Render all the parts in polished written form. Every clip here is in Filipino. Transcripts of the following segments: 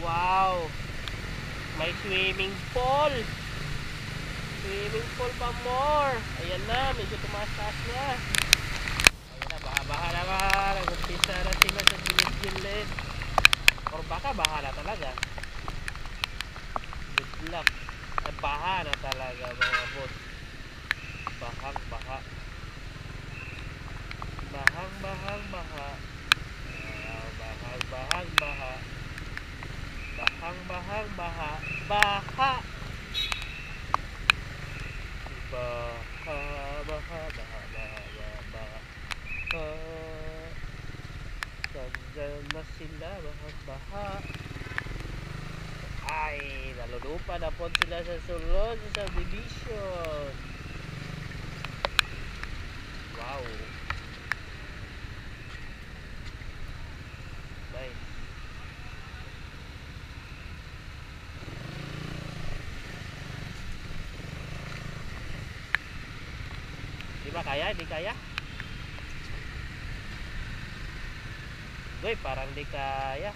Wow! May swimming pool. Swimming pool pa more. Ayan na, medyo tumaas-taas na. Ayan na, baha-baha naman. Nag-umpisa na sila sa gilid-gilid. Or baka baha na talaga. Good luck. At baha na talaga mga boss. Bahang-baha. Bahang-bahang-baha. Bahang-bahang-baha. Bahang-bahang-baha. Baha. Baha, baha, baha, baha, baha. Tanggal na sila, baha. Ay, nalulupa na po sila sa sulod sa subdivision. Wow. Nice. Di ba kaya? Di kaya? Goy, parang di kaya.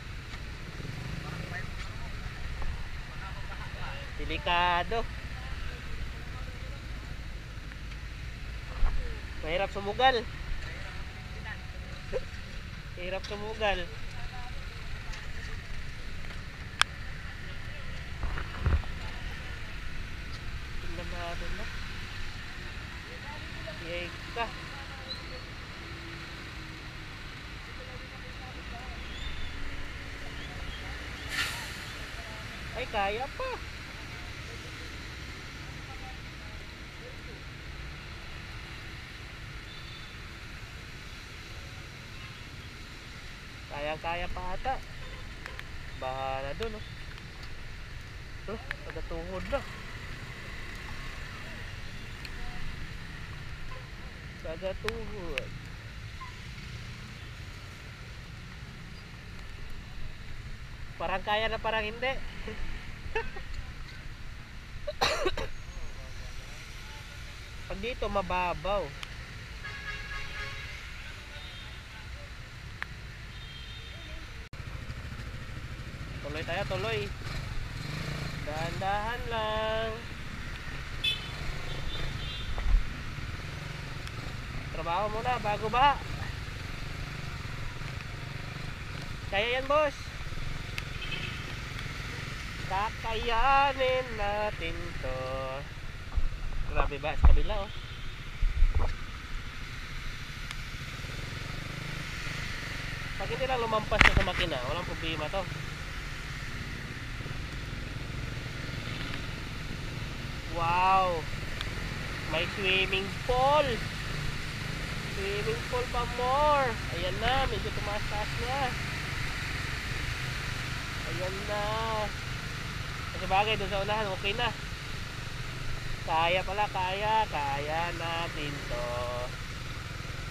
Delikado. Mahirap sumugal. Mahirap sumugal. Tingnan natin na. Yay ka. Ay, kaya pa. Kaya pa ata. Bahala dun, oh. Pagkatuhod na. Pagkatuhod. Parang kaya na, parang hindi. Pag dito mababaw. Tuloy tayo, tuloy. Dahan-dahan lang. Trabaho muna bago ba? Kaya yan, boss. Kakayanin natin to. Grabe ba sa kabila, oh. Pag hindi lang lumampas na sa makina, walang problema to. Wow! May swimming pool. Swimming pool pa more. Ayan na, medyo tumaas-taas na. Ayan na. Kasi bagay doon sa unahan, okay na. Kaya pala, kaya natin to.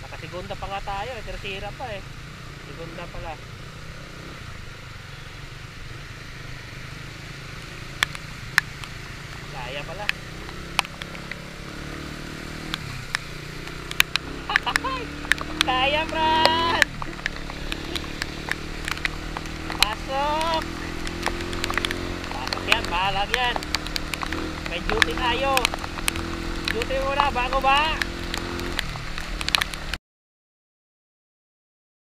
Nakasigunda pa nga tayo, sira pa eh. Sigunda pala. Kaya pala. Kaya, Brad. Pasok. Pasok yan, bahalang yan. May duty tayo. Duty muna bago ba?